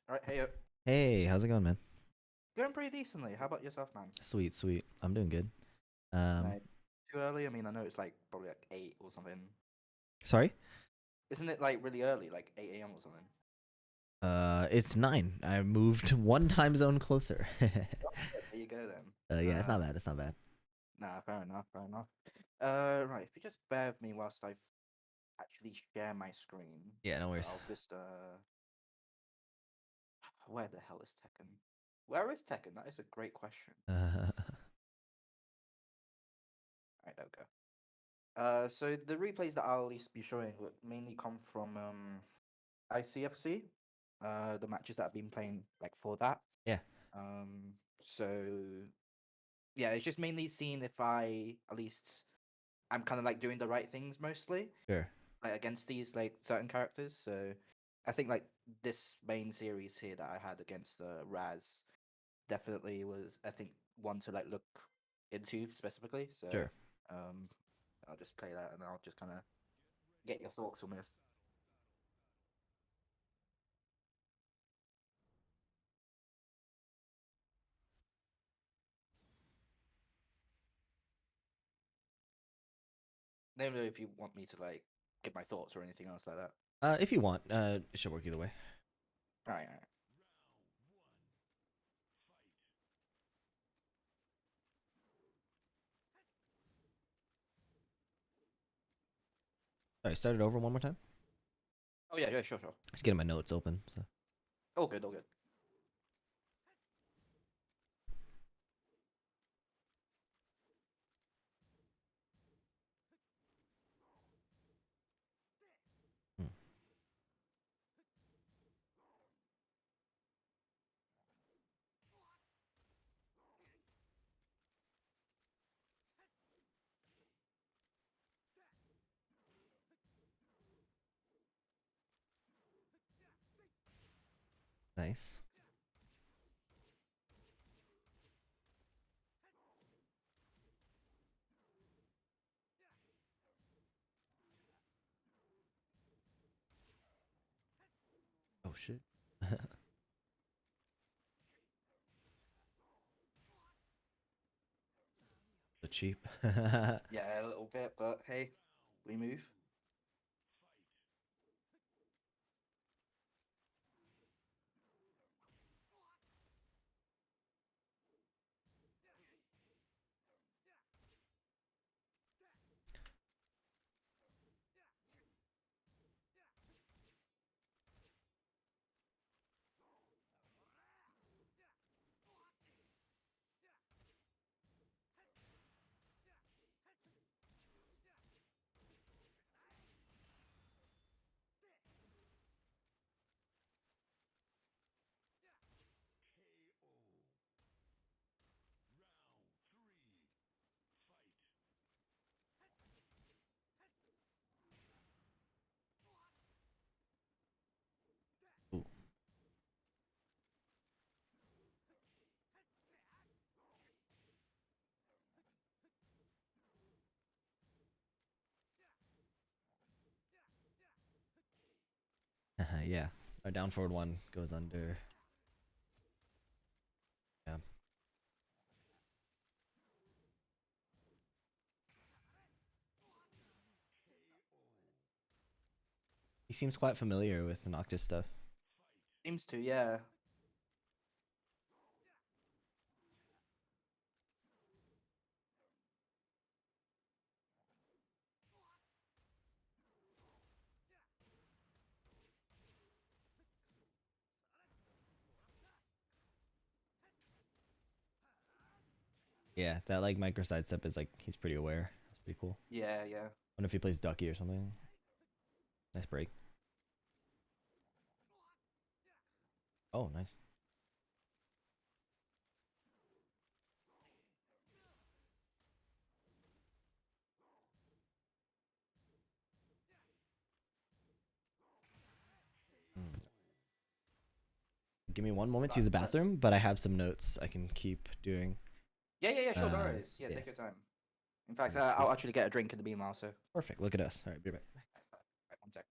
All right, hey, Hey, how's it going, man? going pretty decently. How about yourself, man? Sweet, sweet. I'm doing good. Um, No, too early? I mean, I know it's like probably like 8 or something. Sorry? Isn't it like really early, like 8 a.m. or something? It's 9. I moved one time zone closer. Oh, yeah, there you go then. Yeah, it's not bad. It's not bad. Nah, fair enough, fair enough. Right, if you just bear with me whilst I actually share my screen, Yeah, no worries. I'll just where the hell is Tekken? Where is Tekken? That is a great question. Uh, All right, there we go. So the replays that I'll at least be showing would mainly come from ICFC, the matches that I've been playing like for that. yeah, So yeah, it's just mainly seeing if I at least I'm kind of like doing the right things mostly, sure. like against these like certain characters. So I think like this main series here that I had against Raz definitely was I think one to like look into specifically. So Sure. um, I'll just play that and I'll just kind of get your thoughts on this. Namely, if you want me to like give my thoughts or anything else like that. If you want, it should work either way. All right, all right. Sorry, start it over one more time. Oh yeah, yeah, sure, sure. Just getting my notes open. So All good, all good. hmm. Nice. Oh shit. So cheap. Yeah, a little bit, but hey, we move. Ooh. Yeah. Our down forward one goes under. Yeah. He seems quite familiar with the Noctis stuff. Seems to, yeah. Yeah, that like micro sidestep is like he's pretty aware. That's pretty cool. Yeah, yeah. Wonder if he plays Ducky or something. Nice break. Oh, nice. Mm. Give me one moment to use the That's bathroom, but I have some notes I can keep doing. yeah, yeah, yeah, sure, no worries. Yeah, Yeah. take your time. In fact, Alright, I'll sweet. actually get a drink in the meanwhile, so. Perfect. Look at us. All right, be right back. Right, one sec.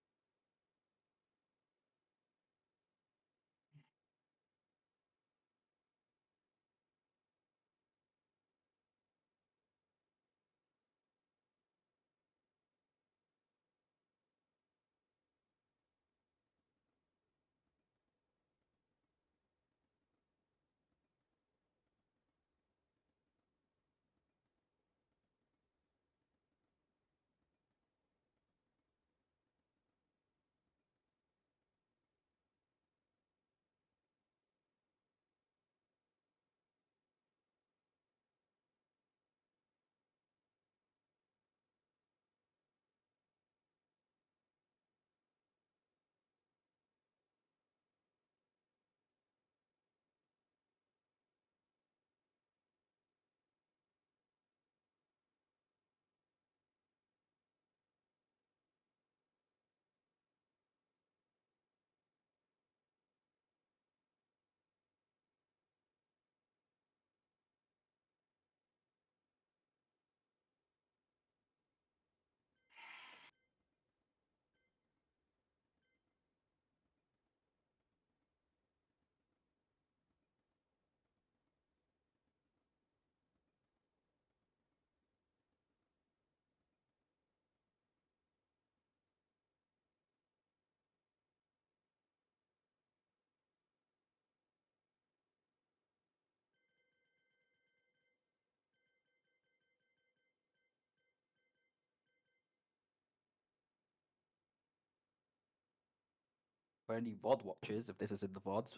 For any VOD watchers, if this is in the VOD,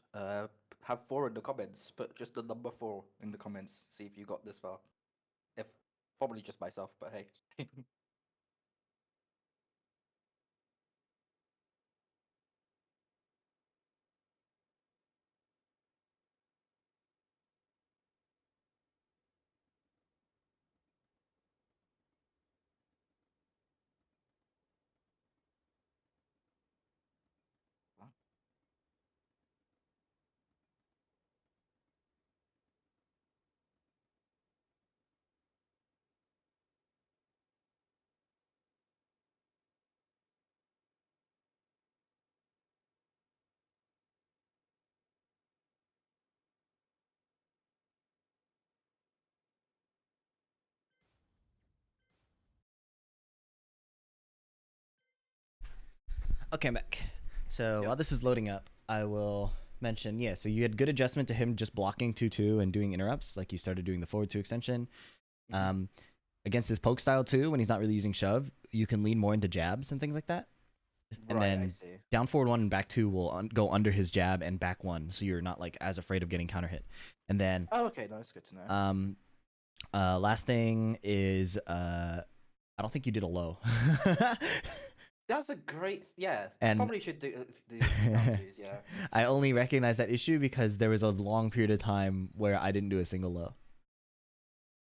have 4 in the comments. Put just the number 4 in the comments. See if you got this far. If probably just myself, but hey. Okay, I'm back. So Yep. while this is loading up, I will mention, yeah, so you had good adjustment to him just blocking 2-2 and doing interrupts, like you started doing the forward 2 extension. Mhm. Against his poke style too, when he's not really using shove, you can lean more into jabs and things like that. And Right, I then see. down forward 1 and back 2 will go under his jab and back 1, so you're not like as afraid of getting counter hit. And then Oh, okay, no, that's good to know. last thing is I don't think you did a low. That's a great, yeah. And Probably should do down twos, yeah. I only recognize that issue because there was a long period of time where I didn't do a single low.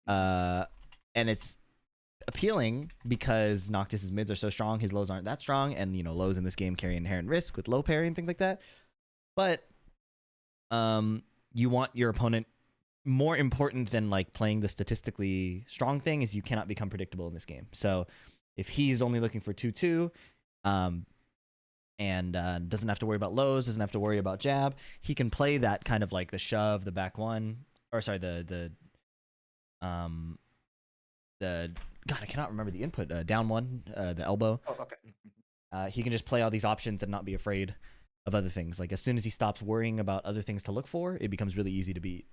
And it's appealing because Noctis's mids are so strong, his lows aren't that strong, and you know lows in this game carry inherent risk with low parry and things like that. But you want your opponent. More important than like playing the statistically strong thing is you cannot become predictable in this game. So if he's only looking for 2-2, and doesn't have to worry about lows, doesn't have to worry about jab, he can play that kind of like the shove, the back 1, or sorry, the God, I cannot remember the input. Down 1, the elbow. Oh, okay. He can just play all these options and not be afraid of other things. Like as soon as he stops worrying about other things to look for, it becomes really easy to beat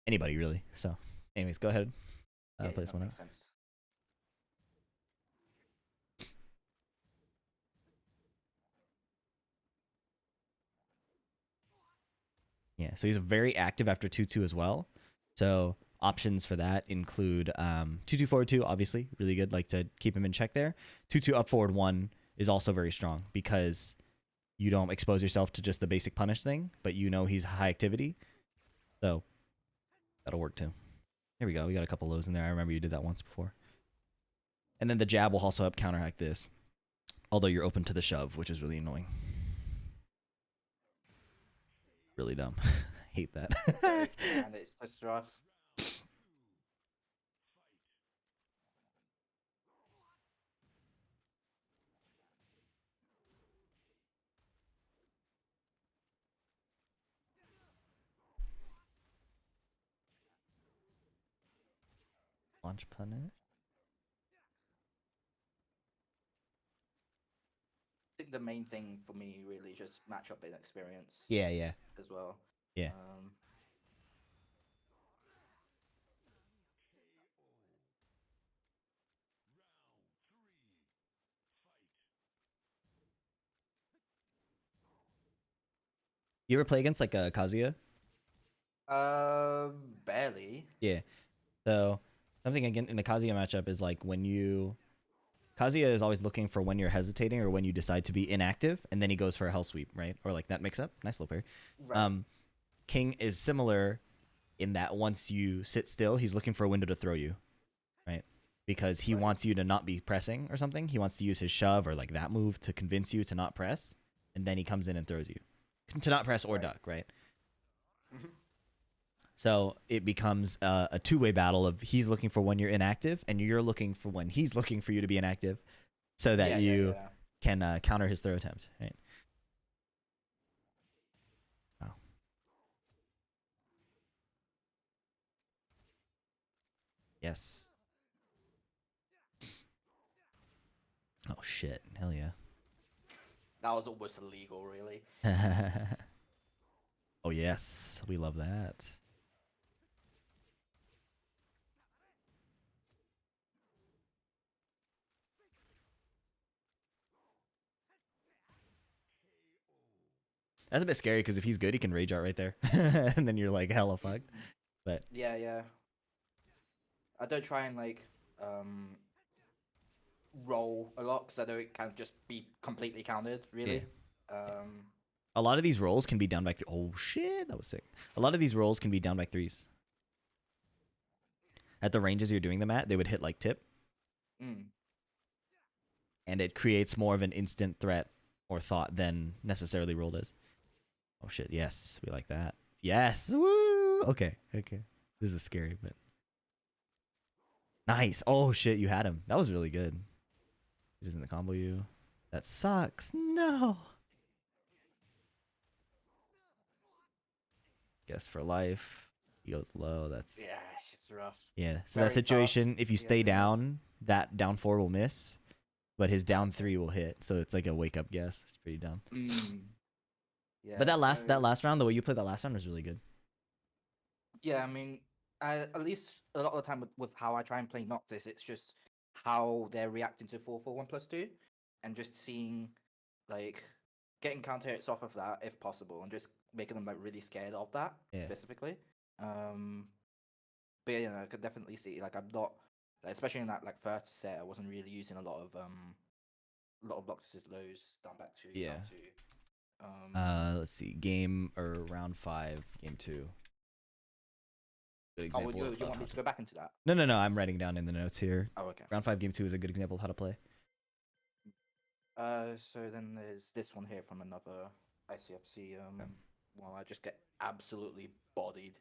anybody really. So, anyways, go ahead. Yeah, Play this that one out. makes sense. Yeah, so he's very active after 2-2 as well. So options for that include 2-2 forward 2, obviously, really good, like to keep him in check there. 2-2 up forward 1 is also very strong because you don't expose yourself to just the basic punish thing, but you know he's high activity. So that'll work too. Here we go. We got a couple lows in there. I remember you did that once before. And then the jab will also help counteract this, although you're open to the shove, which is really annoying. Really dumb. Hate that. And it's just rough. Launch punish. I think the main thing for me really just matchup inexperience Yeah, yeah, as well. yeah. Um, You ever play against like a Kazuya? barely. Yeah. So something again in the Kazuya matchup is like when you Kazuya is always looking for when you're hesitating or when you decide to be inactive, and then he goes for a hell sweep, right? Or like that mix up. Nice little parry. Right. King is similar in that once you sit still, he's looking for a window to throw you, right? Because he Right. wants you to not be pressing or something. He wants to use his shove or like that move to convince you to not press, and then he comes in and throws you to not press or Right. duck, right? Mhm. So it becomes a two-way battle of he's looking for when you're inactive, and you're looking for when he's looking for you to be inactive, so that Yeah, yeah, you yeah. can counter his throw attempt. Right? Oh, yes. Oh shit! Hell yeah. That was almost illegal, really. Oh yes, we love that. That's a bit scary because if he's good, he can rage art right there, and then you're like hella fucked. Mm. But Yeah, yeah. I don't try and like um roll a lot because I know it can just be completely countered. yeah, Really. Um. a lot of these rolls can be down by oh shit, that was sick. A lot of these rolls can be down by threes. At the ranges you're doing them at, they would hit like tip, Mm. and it creates more of an instant threat or thought than necessarily rolled is. Oh shit, yes, we like that. Yes, woo. Okay, okay. This is scary, but nice. Oh shit, you had him. That was really good. He doesn't combo you. That sucks. No. Guess for life. He goes low. That's Yeah, it's just rough. yeah. So that Very fast. situation, if you Yeah, stay yeah. down, that down four will miss, but his down Okay. three will hit. So it's like a wake up guess. It's pretty dumb. Mm. But Yeah. that last round, the way you played that last round was really good. Yeah, I mean, at least a lot of the time with how I try and play Noctis, it's just how they're reacting to 4-4-1+2, and just seeing like getting counter hits off of that if possible, and just making them like really scared of that Yeah. specifically. Um, but yeah, I could definitely see like I'm not, like, especially in that like first set, I wasn't really using a lot of Noctis's lows down back two, Yeah. down two. Um, Let's see. Game or round 5, game 2. Good oh, would example you of want how me to to. go back into that? No. I'm writing down in the notes here. Oh, okay. Round 5, game 2 is a good example of how to play. So then there's this one here from another ICFC. Okay. Well, I just get absolutely bodied.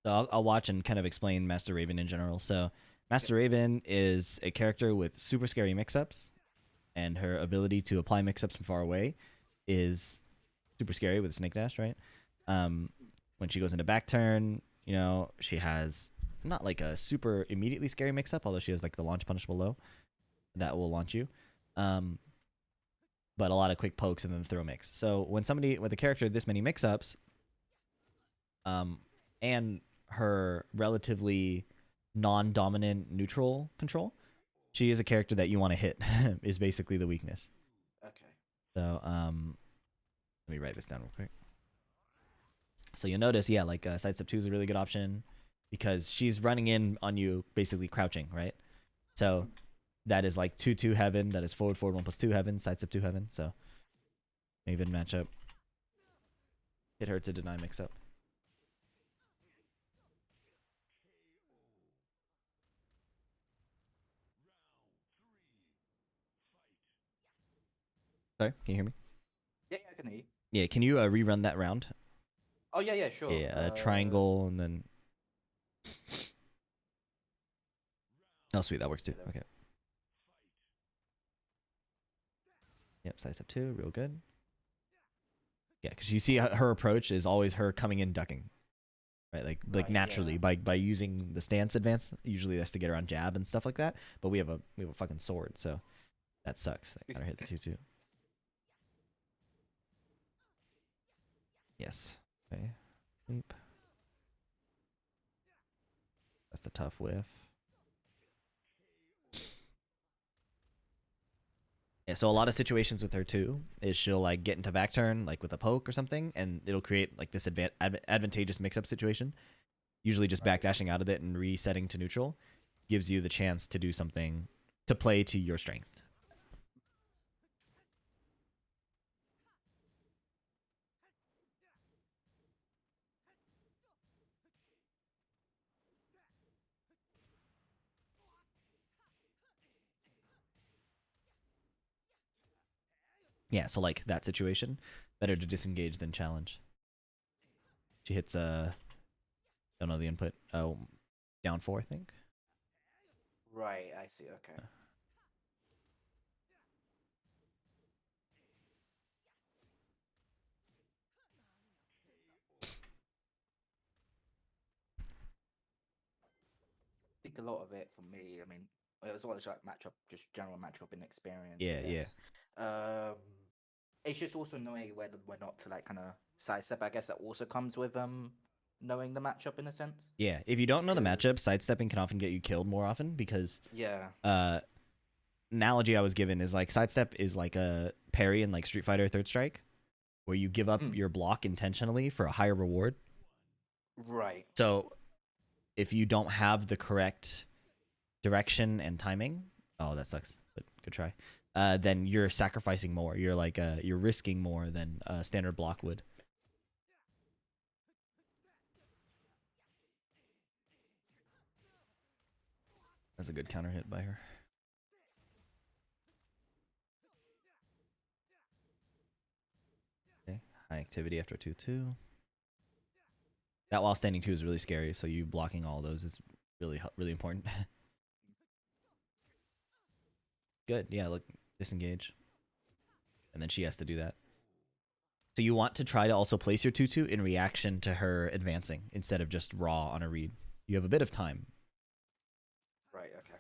So I'll watch and kind of explain Master Raven in general. So Okay. Master Raven is a character with super scary mix-ups, and her ability to apply mix-ups from far away is super scary with Snake Dash, right? Um, when she goes into back turn, she has not like a super immediately scary mix-up, although she has like the launch punish below that will launch you. Um, but a lot of quick pokes and then throw mix. So when somebody with a character this many mix-ups, um, and her relatively non-dominant neutral control, she is a character that you want to hit. Is basically the weakness. Okay. So let me write this down real quick. So you'll notice, yeah, like sidestep 2 is a really good option because she's running in on you, basically crouching, right? So that is like 2-2 heaven. That is forward 1+2 heaven, sidestep 2 heaven. So Maven matchup. Hit her to deny mix up. Sorry, can you hear me? Yeah, yeah, I can hear you. Yeah, can you rerun that round? Oh yeah, yeah, sure. Yeah, triangle and then. Oh, sweet, that works too. Okay. Yep, sidestep 2, real good. Yeah, because you see her approach is always her coming in ducking, right? Like Right, naturally yeah. by using the stance advance. Usually that's to get around jab and stuff like that. But we have a fucking sword, so that sucks. That kind of hit the 2-2. Yes. Okay. Sweep. That's a tough whiff. Yeah, so a lot of situations with her too is she'll like get into back turn like with a poke or something, and it'll create like this advantageous mix-up situation. Usually just Right. backdashing out of it and resetting to neutral gives you the chance to do something to play to your strength. Yeah, so like that situation, better to disengage than challenge. She hits don't know the input. Oh, down 4, I think. Right, I see. Okay. think a lot of it for me, I mean, as well as like matchup, just general matchup inexperience, I Yeah, yeah. guess. Um, it's just also knowing whether we're not to like kind of sidestep. I guess that also comes with knowing the matchup in a sense. Yeah, if you don't know the matchup, Because sidestepping can often get you killed more often because yeah, uh analogy I was given is like sidestep is like a parry in like Street Fighter Third Strike where you give up mm, your block intentionally for a higher reward. right, So if you don't have the correct direction and timing, oh that sucks, but good try. Then you're sacrificing more. You're like you're risking more than a standard block would. That's a good counter hit by her. Okay, high activity after 2-2. That while standing 2 is really scary, so you blocking all those is really important. Good, yeah, look, disengage. And then she has to do that. So you want to try to also place your 2-2 in reaction to her advancing instead of just raw on a read. You have a bit of time. right, okay.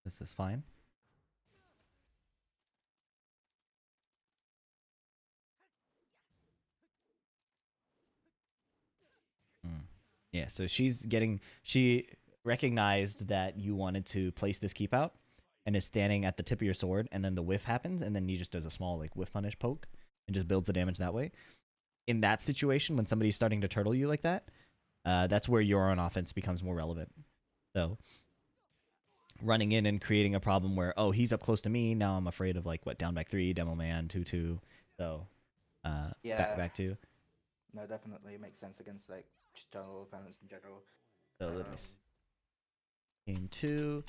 This is fine. Mm. Yeah, so she recognized that you wanted to place this keep out and is standing at the tip of your sword, and then the whiff happens, and then he just does a small like whiff punish poke and just builds the damage that way. In that situation, when somebody's starting to turtle you like that, that's where your own offense becomes more relevant. So running in and creating a problem where, oh, he's up close to me, now I'm afraid of like what, down back 3, demo man, 2-2. So Yeah, back 2. no, definitely it makes sense against like just general opponents in general. So let me Um, game 2.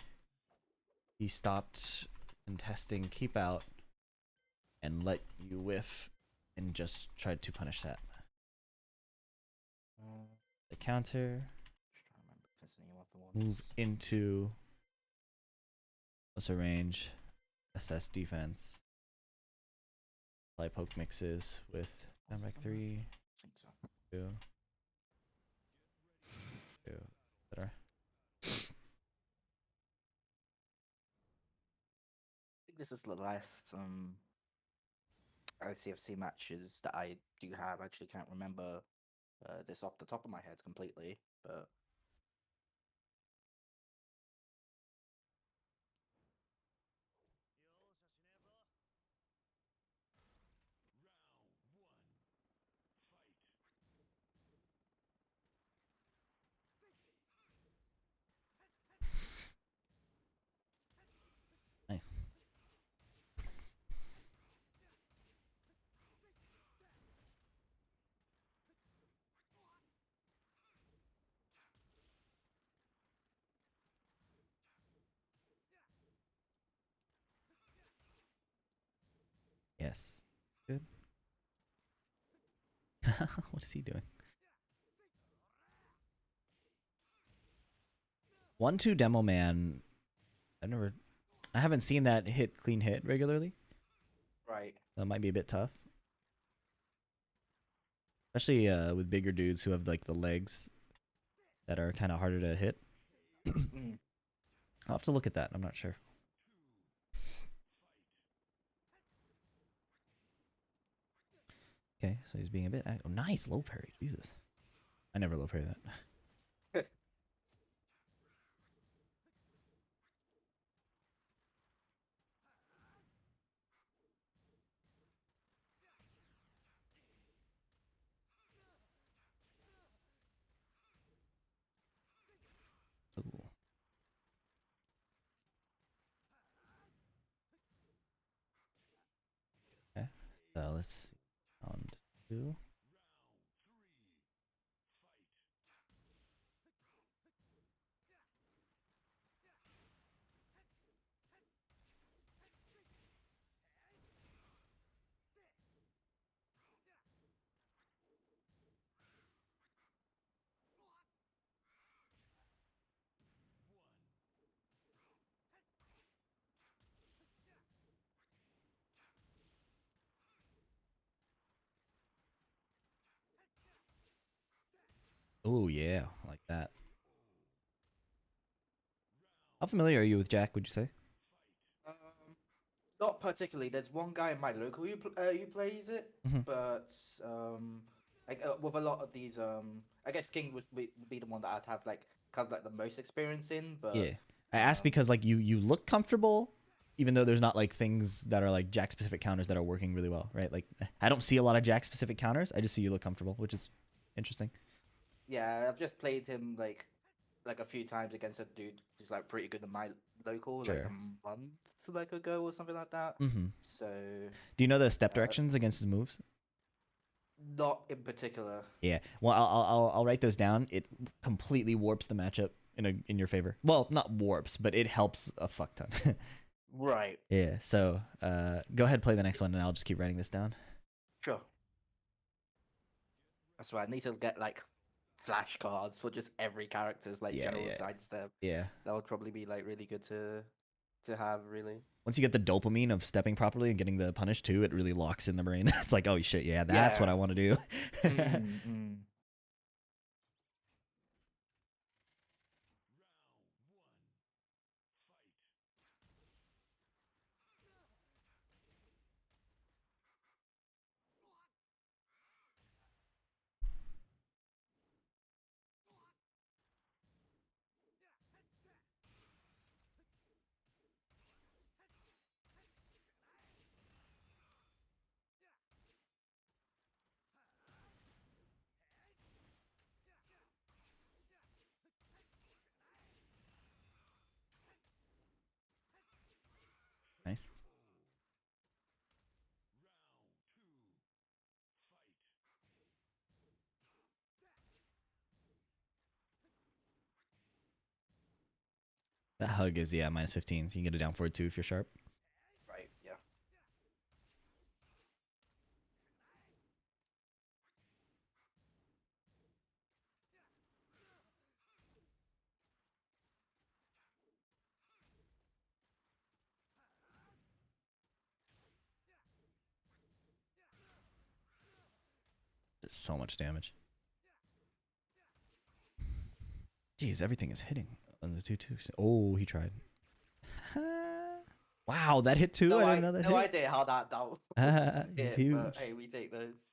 He stopped contesting keep out and let you whiff and just tried to punish that. uh, The counter, just trying to remember if there's any other move ones. into closer range, assess defense, play poke mixes with down Was there back somewhere? 3, I think so. 2, 2, etc. I think this is the last ICFC matches that I do have. I actually can't remember this off the top of my head completely, but Nice. Yes. Good. What is he doing? 1-2 demo man. I haven't seen that hit clean hit regularly. right. That might be a bit tough, especially with bigger dudes who have like the legs that are kind of harder to hit. Mm. I'll have to look at that. I'm not sure. Okay, so he's being a bit. Oh, nice low parry. Jesus, I never low parry that. Ooh. Okay, so let's see. Round 2. Oh yeah, I like that. How familiar are you with Jack? Would you say? Um, Not particularly. There's one guy in my local who plays it, Hmm. but like with a lot of these, I guess King would be the one that I'd have like kind of like the most experience in. Yeah, But I asked um, because like you look comfortable, even though there's not like things that are like Jack specific counters that are working really well, right? Like I don't see a lot of Jack specific counters. I just see you look comfortable, which is interesting. yeah, I've just played him like a few times against a dude who's like pretty good in my local like a Sure. month like ago or something like that. Hmm. So Do you know the step uh, directions against his moves? not in particular. Yeah. Well, I'll write those down. It completely warps the matchup in your favor. Well, not warps, but it helps a fuck ton. Right. Yeah. So go ahead, play the next one, and I'll just keep writing this down. Sure. That's why I need to get like flashcards for just every character's like Yeah, general yeah, sidestep. yeah. That would probably be like really good to have really. Once you get the dopamine of stepping properly and getting the punish too, it really locks in the brain. It's like, oh shit, yeah, that's what I Yeah. want to do. Mm. Nice. That hug is yeah minus 15, so you can get it down forward too if you're sharp. Right. Yeah. It's so much damage. Jeez, everything is hitting on the 2-2. Oh, he tried. Wow, that hit too. I didn't know that No hit. idea how that would He's hit, but huge. hey, we take those.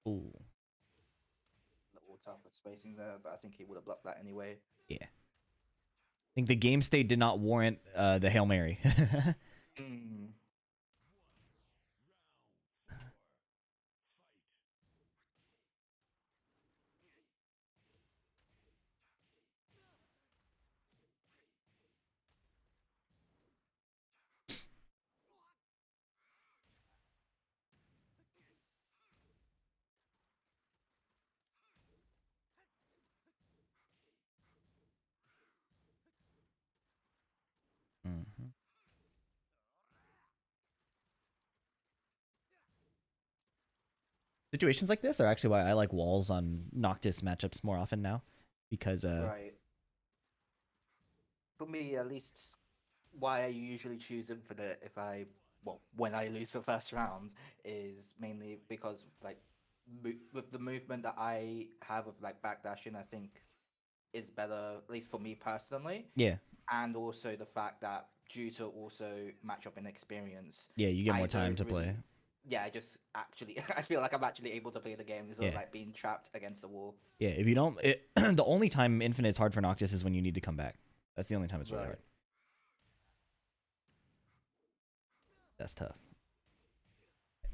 Ooh, A little tough with spacing there, but I think he would have blocked that anyway. yeah. I think the game state did not warrant the Hail Mary. Mm. Mhm. Situations like this are actually why I like walls on Noctis matchups more often now, because Right. For me, at least, why I usually choose Infinite if I, well, when I lose the first round is mainly because, like, with the movement that I have of, like, backdashing, I think is better, at least for me personally. yeah, And also the fact that due to also matchup and experience, yeah, you get I more time don't to play. really, yeah, I just actually, I feel like I'm actually able to play the game instead of, Yeah, like, being trapped against the wall. yeah. If you don't, the only time Infinite's hard for Noctis is when you need to come back. That's the only time it's really Right. hard. That's tough.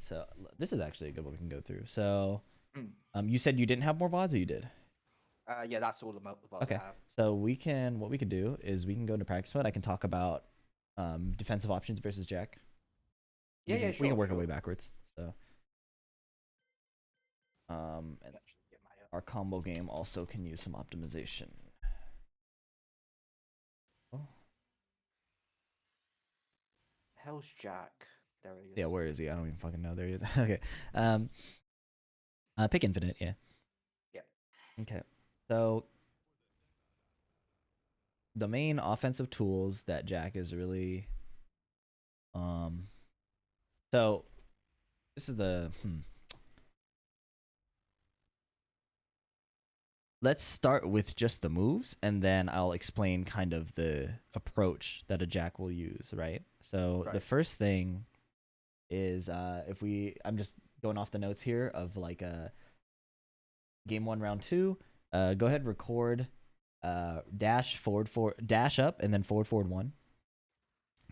So this is actually a good one we can go through. So, Mm. you said you didn't have more VODs, or you did? Yeah, that's all the VODs I Okay. have. So what we could do is we can go into practice mode. I can talk about defensive options versus Jack. Yeah, yeah, We can sure, work our way sure. backwards. So and Actually get my our combo game also can use some optimization. Oh. Hell's Jack. There he is. Yeah, where is he? I don't even fucking know. There he is. Okay. Pick Infinite, yeah. Yeah. Okay. So the main offensive tools that Jack is really so this is the let's start with just the moves and then I'll explain kind of the approach that a Jack will use, right? So the first thing is I'm just going off the notes here of like game 1 round 2, go ahead record dash up and then forward 1.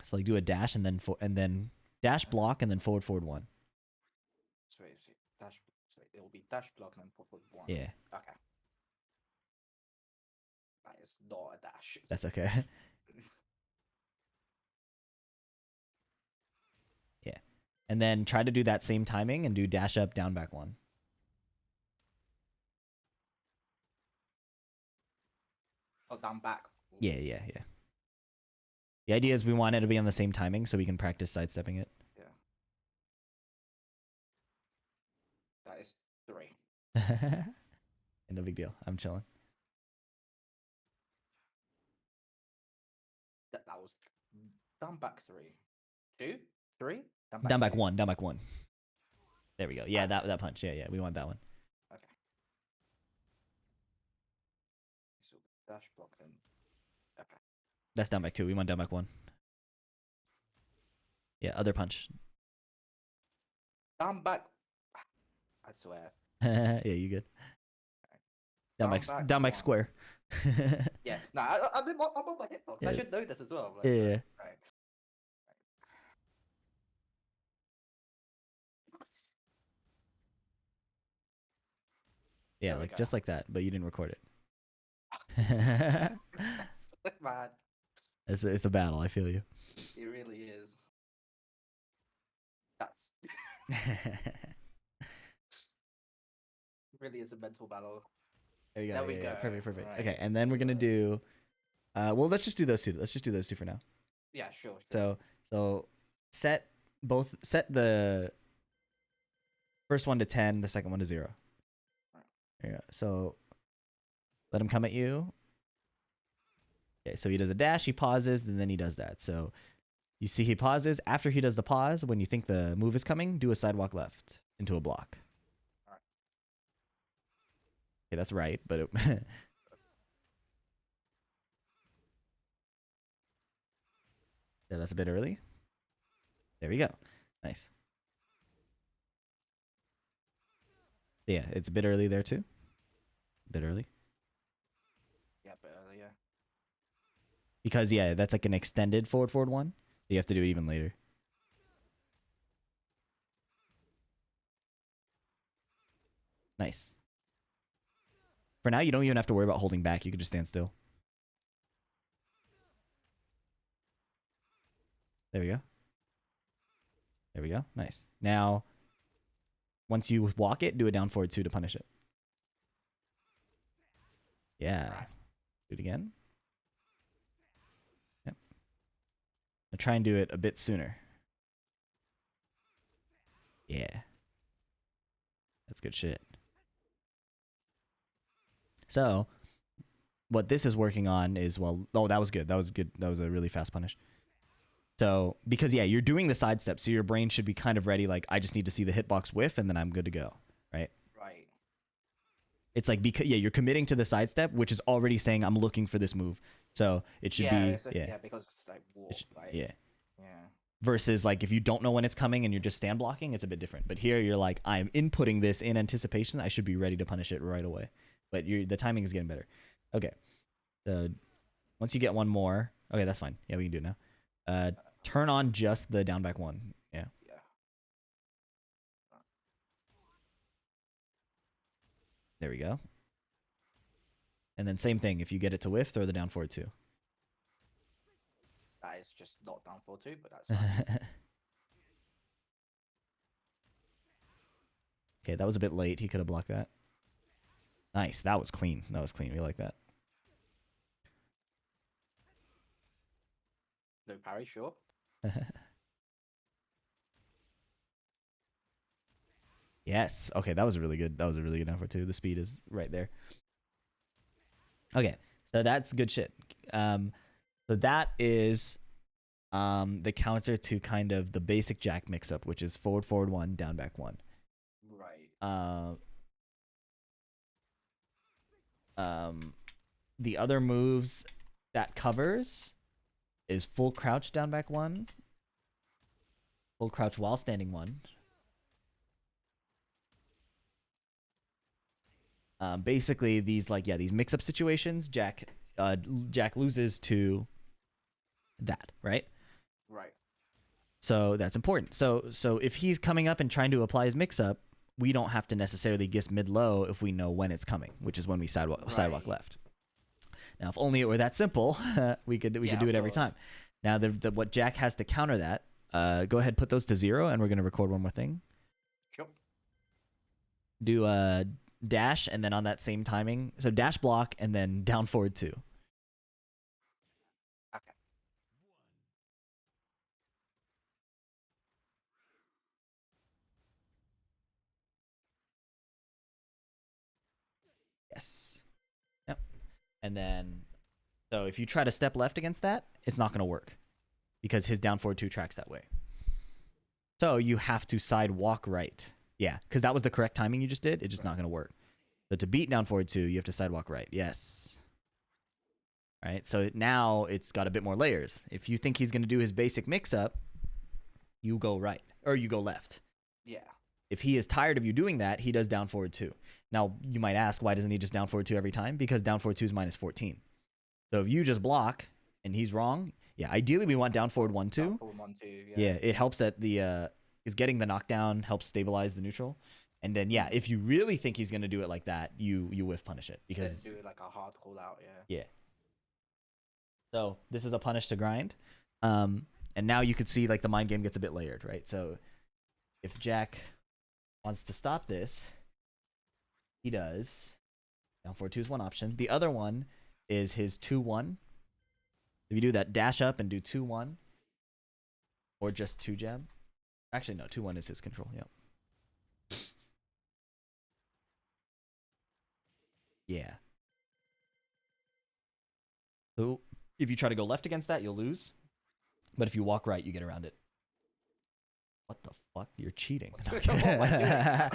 So like do a dash and then dash block and then forward 1. So dash. So it'll be dash block and then forward 1. Yeah. Okay. That is not a dash. That's okay. Yeah. And then try to do that same timing and do dash up, down back 1. Oh, down back. Oops. Yeah. The idea is we want it to be on the same timing so we can practice sidestepping it. Yeah. That is 3. No big deal. I'm chilling. That was down back 3. 2? 3? Down back 2. 1. Down back 1. There we go. Yeah, that punch. Yeah. We want that one. Okay. So dash block and okay. That's down back 2. We want down back 1. Yeah, other punch. Down back. I swear. Yeah, you good. Down back square. Yeah. Nah, I'm on my hitbox. Yeah. I should know this as well. Like, yeah. Right. Yeah, like just like that, but you didn't record it. That's so bad. It's a battle. I feel you. It really is. That's really is a mental battle. There you go. There we go. Perfect. Right. Okay, and then we're gonna do. Well, let's just do those two. Let's just do those two for now. Yeah, sure. So set the first one to 10, the second one to 0. Right. There you go. So let him come at you. Okay, so he does a dash, he pauses, and then he does that. So you see he pauses. After he does the pause, when you think the move is coming, do a sidewalk left into a block. All right. Okay, that's right, but it yeah, that's a bit early. There we go. Nice. Yeah, it's a bit early there too. A bit early. Yeah, but yeah. Because yeah, that's like an extended forward 1. So you have to do it even later. Nice. For now, you don't even have to worry about holding back. You can just stand still. There we go. There we go. Nice. Now, once you walk it, do a down forward 2 to punish it. Yeah. Do it again. Yep. Now try and do it a bit sooner. Yeah. That's good shit. So, what this is working on is, well, oh, that was good. That was good. That was a really fast punish. So, because, yeah, you're doing the sidestep, so your brain should be kind of ready, like, I just need to see the hitbox whiff, and then I'm good to go, right? Right. It's like, because, yeah, you're committing to the sidestep, which is already saying, I'm looking for this move. So, it should be, yeah, because it's like warp, right? Yeah. Yeah. Versus, like, if you don't know when it's coming and you're just stand blocking, it's a bit different. But here, you're like, I'm inputting this in anticipation. I should be ready to punish it right away. But the timing is getting better. Okay. So, once you get one more, okay, that's fine. Yeah, we can do it now. Turn on just the down back 1. Yeah. Yeah. There we go. And then same thing. If you get it to whiff, throw the down forward 2. That is just not down for 2, but that's fine. Okay, that was a bit late. He could have blocked that. Nice. That was clean. That was clean. We like that. No parry, sure. Yes. Okay, that was a really good. That was a really good down for two. The speed is right there. Okay, so that's good shit. So that is the counter to kind of the basic Jack mix up, which is forward forward one, down back one. Right. The other moves that covers is full crouch down back one, full crouch while standing one. Basically, these these mix up situations, Jack loses to that, right? Right. So that's important. So if he's coming up and trying to apply his mix up, we don't have to necessarily guess mid low if we know when it's coming, which is when we sidewalk left. Now, if only it were that simple, we could do it every time. Now, what Jack has to counter that. Go ahead, put those to 0, and we're gonna record one more thing. Sure. Do a dash, and then on that same timing, so dash block, and then down forward 2. Okay. Yes. Yep. And then, so if you try to step left against that, it's not gonna work because his down forward 2 tracks that way. So you have to sidewalk right. Yeah, because that was the correct timing you just did. It's just not going to work. So to beat down forward 2, you have to sidewalk right. Yes. All right, so now it's got a bit more layers. If you think he's going to do his basic mix-up, you go right, or you go left. Yeah. If he is tired of you doing that, he does down forward 2. Now, you might ask, why doesn't he just down forward 2 every time? Because down forward 2 is minus 14. So if you just block and he's wrong, yeah, ideally we want down forward 1, 2. Down forward 1, 2, Yeah, it helps at the is getting the knockdown, helps stabilize the neutral. And then yeah, if you really think he's gonna do it like that, you whiff punish it because do it like a hard call out. Yeah. Yeah. So this is a punish to grind, and now you could see like the mind game gets a bit layered, right? So if Jack wants to stop this, he does. Down forward 2 is one option. The other one is his 2-1. If you do that dash up and do 2-1, or just 2 jab. Actually, no, 2-1 is his control. Yep. Yeah. So if you try to go left against that, you'll lose. But if you walk right, you get around it. What the fuck? You're cheating. What am I doing? Yeah.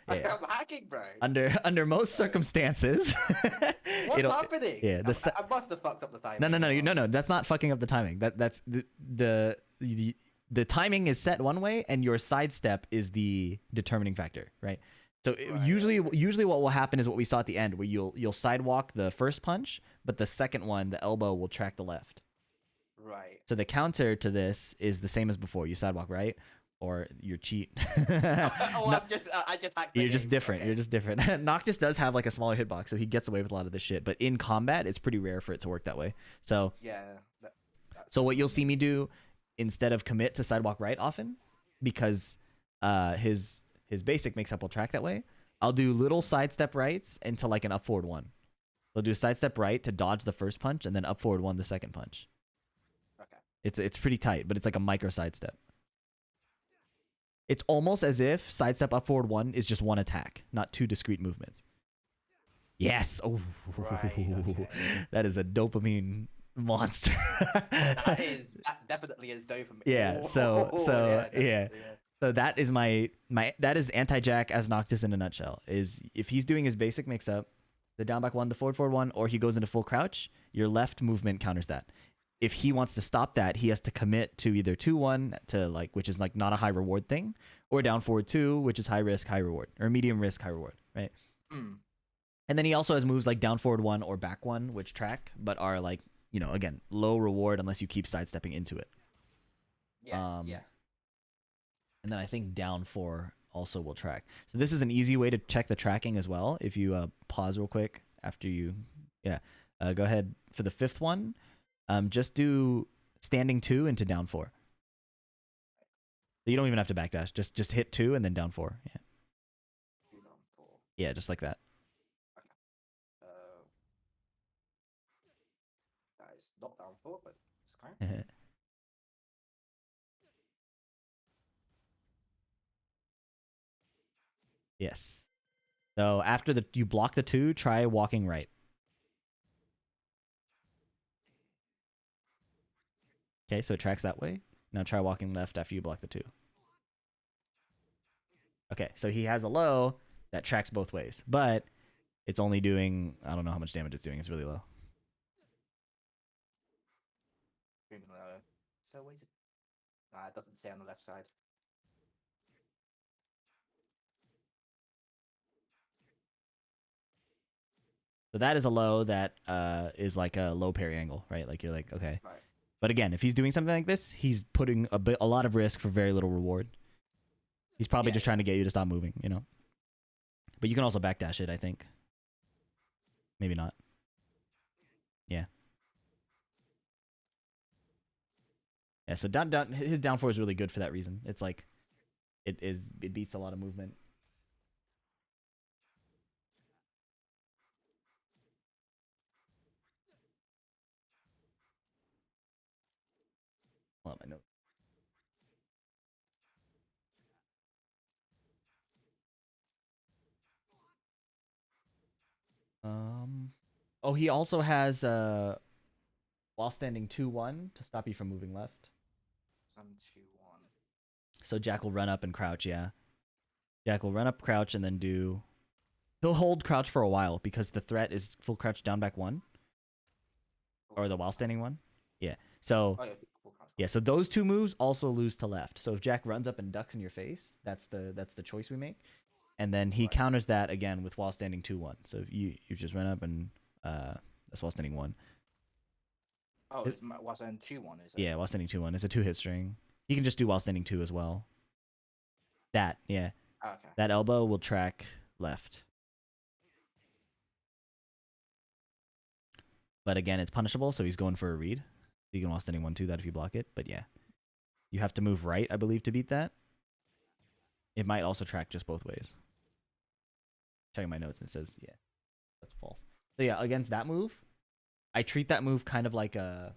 I'm hacking, bro. Under most circumstances, What's happening? Yeah, I must have fucked up the timing. No. That's not fucking up the timing. That's the timing is set one way, and your sidestep is the determining factor, right? So usually what will happen is what we saw at the end, where you'll sidewalk the first punch, but the second one, the elbow, will track the left. Right. So the counter to this is the same as before. You sidewalk right, or you cheat. I just hacked. You're just different. Okay. You're just different. Noctis does have like a smaller hitbox, so he gets away with a lot of this shit. But in combat, it's pretty rare for it to work that way. So yeah. So what you'll see me do instead of commit to sidewalk right often, because his basic mix up will track that way, I'll do little sidestep rights into like an up forward 1. I'll do a sidestep right to dodge the first punch, and then up forward 1 the second punch. Okay. It's pretty tight, but it's like a micro sidestep. It's almost as if sidestep up forward 1 is just one attack, not 2 discrete movements. Yes. Oh, Right, okay. That is a dopamine monster. that definitely is dopamine. Yeah. Yeah. So that is that is anti-Jack as Noctis in a nutshell. Is if he's doing his basic mix-up, the down back 1, the forward 1, or he goes into full crouch, your left movement counters that. If he wants to stop that, he has to commit to either 2-1 to like, which is like not a high reward thing, or down forward 2, which is high risk, high reward, or medium risk, high reward, right? Mm. And then he also has moves like down forward 1 or back 1, which track, but are like, again, low reward unless you keep sidestepping into it. Yeah. Yeah. And then I think down 4 also will track. So this is an easy way to check the tracking as well. If you pause real quick after you, go ahead for the 5th one. Just do standing 2 into down 4. So you don't even have to backdash. Just hit 2 and then down 4. Yeah. 2 down 4. Yeah, just like that. 4, but it's okay. Yes. So after you block the 2, try walking right. Okay, so it tracks that way. Now try walking left after you block the 2. Okay, so he has a low that tracks both ways, but it's only doing, I don't know how much damage it's doing. It's really low. Even low. So what is it? It doesn't say on the left side. So that is a low that is like a low parry angle, right? Like you're like, okay. Right. But again, if he's doing something like this, he's putting a lot of risk for very little reward. He's probably just trying to get you to stop moving, you know? But you can also backdash it, I think. Maybe not. Yeah. Yeah, so his down 4 is really good for that reason. It's like it beats a lot of movement. Hold on, my note. Oh, he also has while standing 2-1 to stop you from moving left. Some 2-1. So Jack will run up and crouch, yeah. Jack will run up, crouch, and then do. He'll hold crouch for a while because the threat is full crouch down back 1, or the while standing 1. Yeah. So Oh, yeah, yeah, so those 2 moves also lose to left. So if Jack runs up and ducks in your face, that's the choice we make. And then he counters that again with while standing 2-1. So if you just run up and that's while standing 1. Oh, it's while standing 2-1, is it? Yeah, while standing 2-1. It's a 2-hit string. He can just do while standing 2 as well. That, yeah. Okay. That elbow will track left. But again, it's punishable, so he's going for a read. You can while standing 1-2 that if you block it. But yeah. You have to move right, I believe, to beat that. It might also track just both ways. Checking my notes and it says, yeah, that's false. So yeah, against that move, I treat that move kind of like a.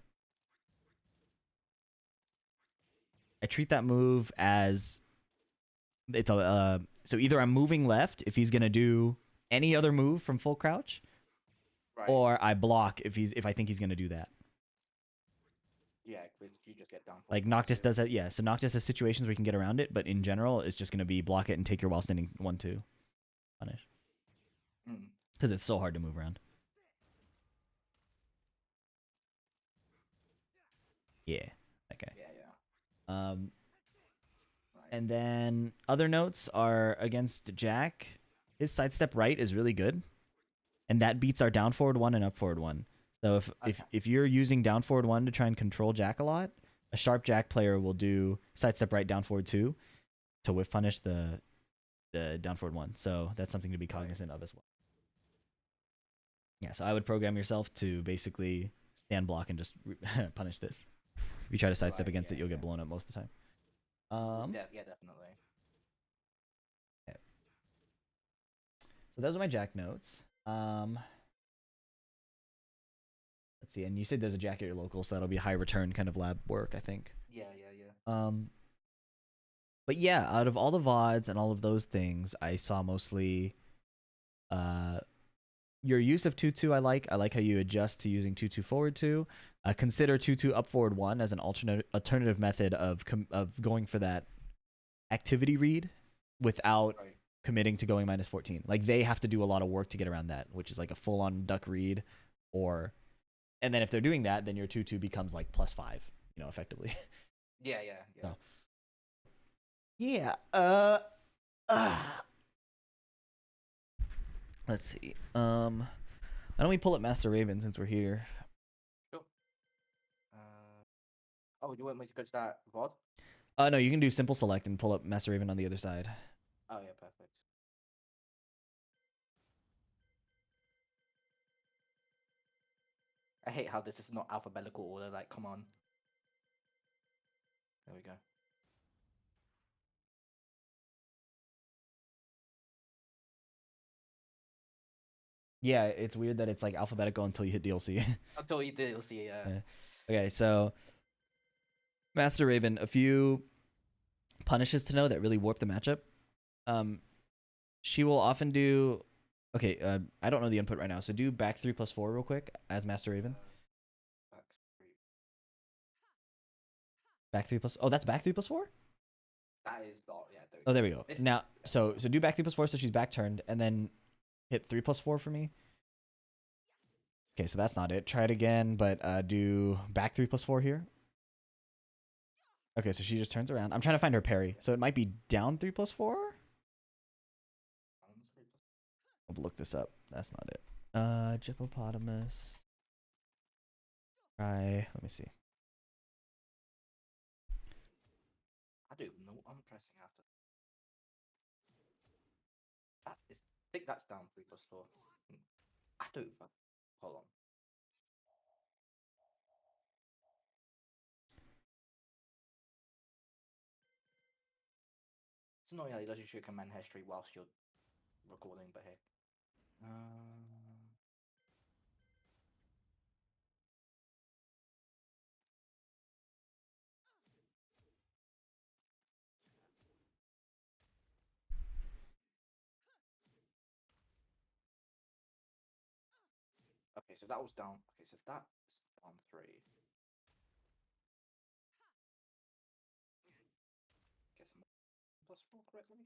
I treat that move as it's a. So either I'm moving left if he's gonna do any other move from full crouch, Right. or I block if I think he's gonna do that. Yeah, you just get down. Like Noctis does that, yeah. So Noctis has situations where you can get around it, but in general, it's just gonna be block it and take your while standing 1-2 punish because it's so hard to move around. Yeah. Okay. Yeah, yeah. Right. And then other notes are against Jack. His sidestep right is really good, and that beats our down forward 1 and up forward 1. So if you're using down forward 1 to try and control Jack a lot, a sharp Jack player will do sidestep right down forward 2 to whiff punish the down forward 1. So that's something to be cognizant of as well. Yeah, so I would program yourself to basically stand block and just punish this. If you try to sidestep against it, you'll get blown up most of the time. Yeah, definitely. Okay. So those are my Jack notes. Let's see, and you said there's a Jack at your local, so that'll be high return kind of lab work, I think. Yeah, yeah, yeah. But yeah, out of all the VODs and all of those things, I saw mostly your use of 2-2 I like. I like how you adjust to using 2-2 forward 2. Consider 2-2 up forward 1 as an alternative method of going for that activity read without committing to going -14. Like they have to do a lot of work to get around that, which is like a full on duck read, and then if they're doing that, then your 2-2 becomes like +5, you know, effectively. Yeah, yeah, yeah. So, yeah. Let's see. Why don't we pull up Master Raven since we're here? Sure. Oh, you want me to go to that VOD? No, you can do simple select and pull up Master Raven on the other side. Oh yeah, perfect. I hate how this is not alphabetical order. Like, come on. There we go. Yeah, it's weird that it's like alphabetical until you hit DLC. Until you DLC, yeah. Okay, so Master Raven, a few punishes to know that really warp the matchup. Um, she will often do. Okay, I don't know the input right now, so do back 3+4 real quick as Master Raven. Back three. Back 3+. Oh, that's back 3+4. That is not. Yeah, there we Oh, go. there we go. This is Now, so do back 3+4, so she's back turned, and then hit 3+4 for me. Okay, so that's not it. Try it again, but do back 3+4 here. Okay, so she just turns around. I'm trying to find her parry, so it might be down 3+4. I'll look this up. That's not it. Hippopotamus. Try. Let me see. I don't know what I'm pressing after. That is. I think that's down 3+4. I don't. Hold on. It's annoying how it doesn't show command history whilst you're recording, but hey. Okay, so that was down. Okay, so that's down 3. Guess I'm +4 correctly.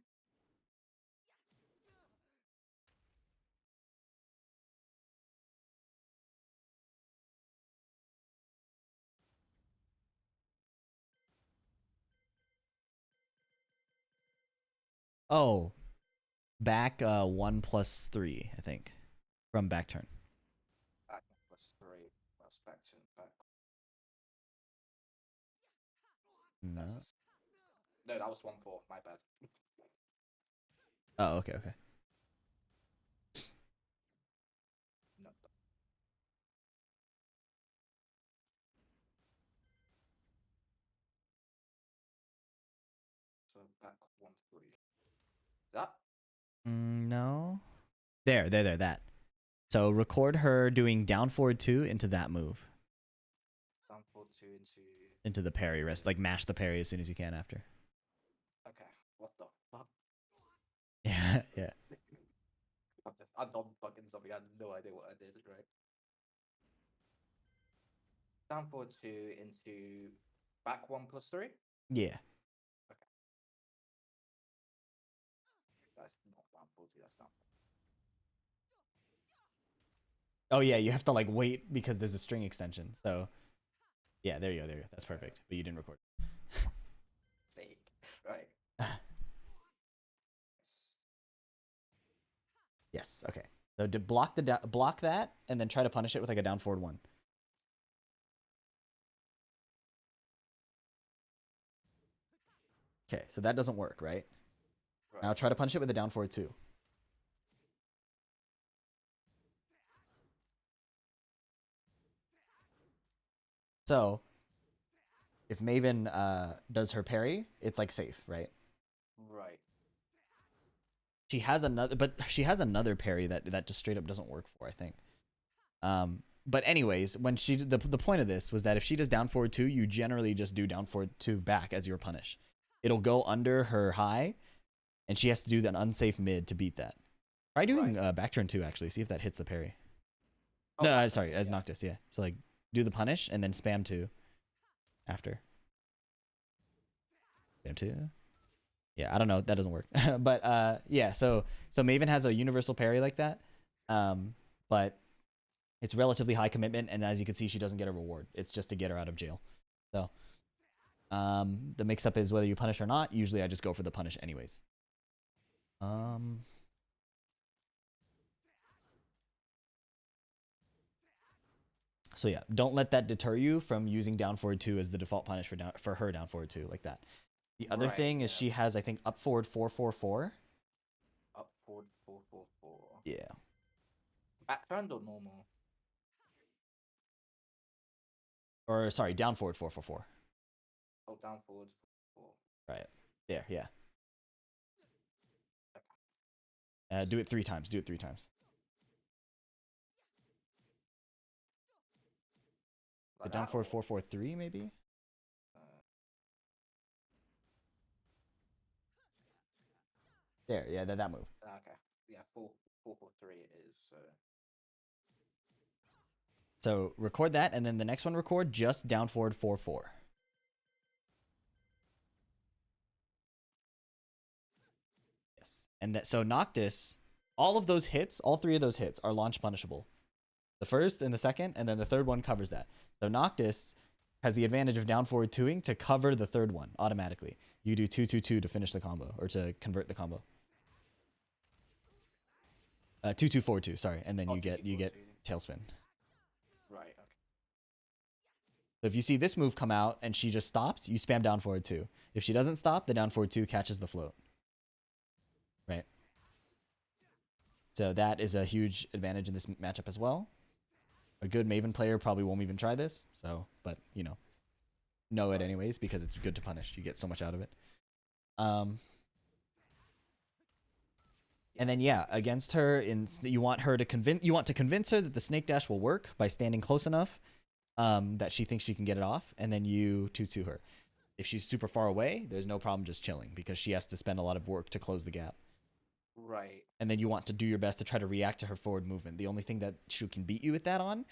Oh, back 1+3, I think, from back turn. Back +3. That's back to back. That's No. a, no, that was 1-4. My bad. Oh, okay, okay. No. So back 1-3. That No. There. That. So record her doing down forward 2 into that move. down 4-2 into. Into the parry rest. Like mash the parry as soon as you can after. Okay. What the fuck? Yeah, yeah. I'm not fucking something. I had no idea what I did. Right. Down 4-2 into back 1+3. Yeah. Okay. That's not down 4-2. That's down. Oh yeah, you have to like wait because there's a string extension. So yeah, there you go. That's perfect. But you didn't record. Sake. Right. Yes. Okay. So to block block that and then try to punish it with like a down forward 1. Okay. So that doesn't work, right? Right. Now try to punish it with a down forward 2. So if Maven does her parry, it's like safe, right? Right. She has another parry that just straight up doesn't work for, I think. But anyways, when the point of this was that if she does down forward 2, you generally just do down forward 2 back as your punish. It'll go under her high, and she has to do an unsafe mid to beat that. Try doing back turn 2 actually. See if that hits the parry. Oh, No, back sorry, two, as yeah. Noctis, yeah. So like do the punish and then spam 2 after. Spam 2. Yeah, I don't know. That doesn't work. But yeah, so Maven has a universal parry like that. But it's relatively high commitment, and as you can see, she doesn't get a reward. It's just to get her out of jail. So the mix-up is whether you punish or not. Usually I just go for the punish anyways. So yeah, don't let that deter you from using down forward 2 as the default punish for her down forward 2 like that. The other thing is she has, I think, up forward 4-4-4. Up forward 4-4-4. Yeah. Back turned or normal? Or sorry, down forward 4-4-4. Oh, down forward 4. Right. There, yeah. Do it 3 times. Do it 3 times. The Like down that, forward or 4-4-3 maybe. uh, There, yeah, that move. okay, yeah, 4-4-3 it is. So So record that, and then the next one record just down forward 4-4. Yes, and that so Noctis, all of those hits, all three of those hits are launch punishable. The first and the second, and then the third one covers that. So Noctis has the advantage of down forward 2ing to cover the third one automatically. You do 2-2-2 to finish the combo or to convert the combo. 2-2-4-2, sorry, and then oh, you two, get two, four, two. tailspin. Right. Okay. So if you see this move come out and she just stops, you spam down forward 2. If she doesn't stop, the down forward 2 catches the float. Right. So that is a huge advantage in this matchup as well. A good Maven player probably won't even try this. So, but know it anyways because it's good to punish. You get so much out of it. And then against her, you want to convince her that the snake dash will work by standing close enough that she thinks she can get it off, and then you 2-2 her. If she's super far away, there's no problem just chilling because she has to spend a lot of work to close the gap. Right. And then you want to do your best to try to react to her forward movement. The only thing that she can beat you with that on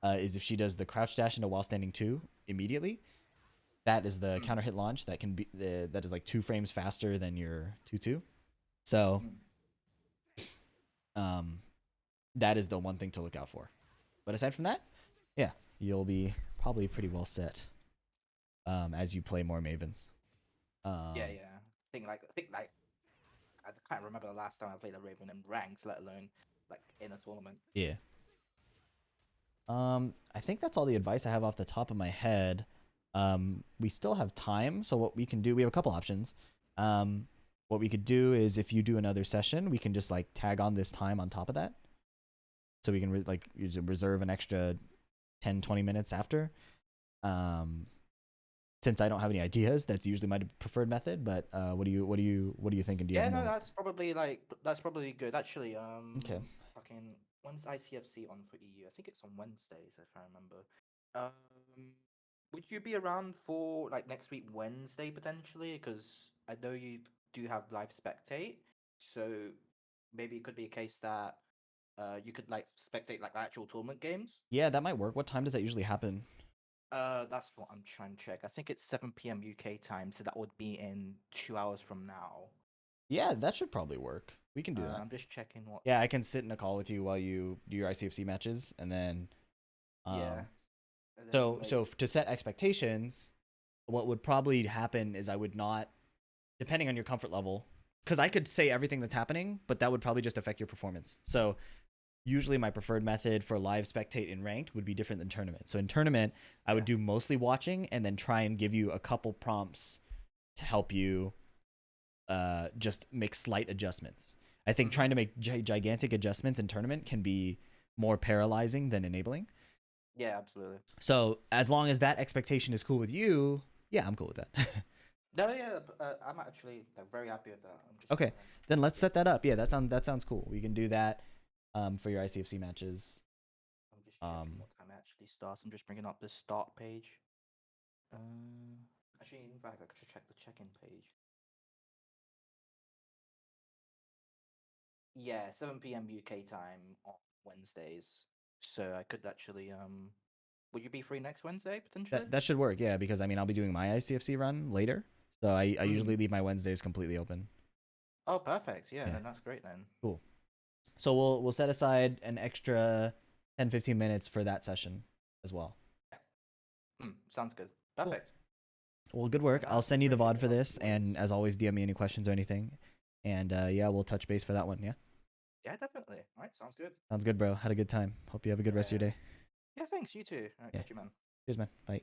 is if she does the crouch dash into while standing 2 immediately. That is the counter hit launch that can be that is like 2 frames faster than your 2-2. So that is the one thing to look out for. But aside from that, yeah, you'll be probably pretty well set as you play more Mavens. Yeah. I think I can't remember the last time I played a Raven in ranks, let alone like in a tournament. Yeah. I think that's all the advice I have off the top of my head. We still have time, so what we can do, we have a couple options. What we could do is if you do another session, we can just like tag on this time on top of that. So we can reserve an extra 10-20 minutes after. Since I don't have any ideas, that's usually my preferred method. But what are you thinking? Do you Yeah, have no, more? that's probably good. Actually, Okay. fucking when's ICFC on for EU? I think it's on Wednesdays if I remember. Um, would you be around for like next week Wednesday potentially? Because I know you do have live spectate, so maybe it could be a case that you could like spectate like actual tournament games. Yeah, that might work. What time does that usually happen? That's what I'm trying to check. I think it's 7 p.m. UK time, so that would be in 2 hours from now. Yeah, that should probably work. We can do that. I'm just checking what. Yeah, I can sit in a call with you while you do your ICFC matches, and then Yeah. And then so to set expectations, what would probably happen is I would not, depending on your comfort level, because I could say everything that's happening, but that would probably just affect your performance. So usually my preferred method for live spectate in ranked would be different than tournament. So in tournament, I would do mostly watching and then try and give you a couple prompts to help you just make slight adjustments. I think trying to make gigantic adjustments in tournament can be more paralyzing than enabling. Yeah, absolutely. So as long as that expectation is cool with you, yeah, I'm cool with that. No, yeah, I'm actually like, very happy with that. I'm just Okay, then let's set that up. Yeah, that sounds cool. We can do that for your ICFC matches. I'm just checking what time it actually starts. I'm just bringing up the start page. Actually, in fact, I could check the check-in page. Yeah, 7 p.m. UK time on Wednesdays. So I could actually would you be free next Wednesday potentially? That should work. Yeah, because I mean I'll be doing my ICFC run later, so I usually leave my Wednesdays completely open. Oh, perfect. Yeah, Yeah. then that's great then. Cool. So we'll set aside an extra 10-15 minutes for that session as well. Sounds good. Perfect. Cool. Well, good work. I'll send you the VOD for this, and as always, DM me any questions or anything. And yeah, we'll touch base for that one. Yeah. Yeah, definitely. All right, sounds good. Sounds good, bro. Had a good time. Hope you have a good rest of your day. Yeah, thanks. You too. All right, catch you, man. Cheers, man. Bye.